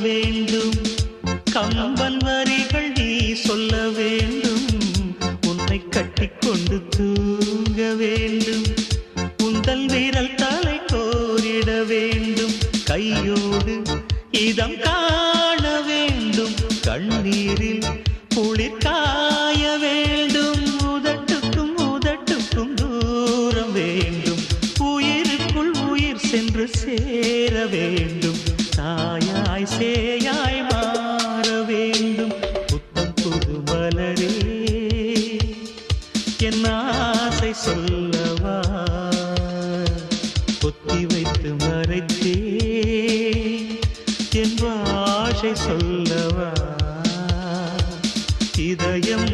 வேண்டும் கம்பன் வரிகள் நீ சொல்ல வேண்டும் உன்னை கட்டிக்கொண்டு தூங்க வேண்டும் உந்தல் வீரல் தலை கோரிட வேண்டும் கையோடு இதம் காண வேண்டும் கண்ணீரில் குளிர் காய வேண்டும் உதட்டுக்கும் உதட்டுக்கும் தூரம் வேண்டும் உயிருக்குள் உயிர் சென்று சேர வேண்டும் தாயாய் சேயாய் மாற வேண்டும் புத்தம் புது மலரே என் ஆசை சொல்லவா பொத்தி வைத்து மறைத்தே என் ஆசை சொல்லவா இதயம்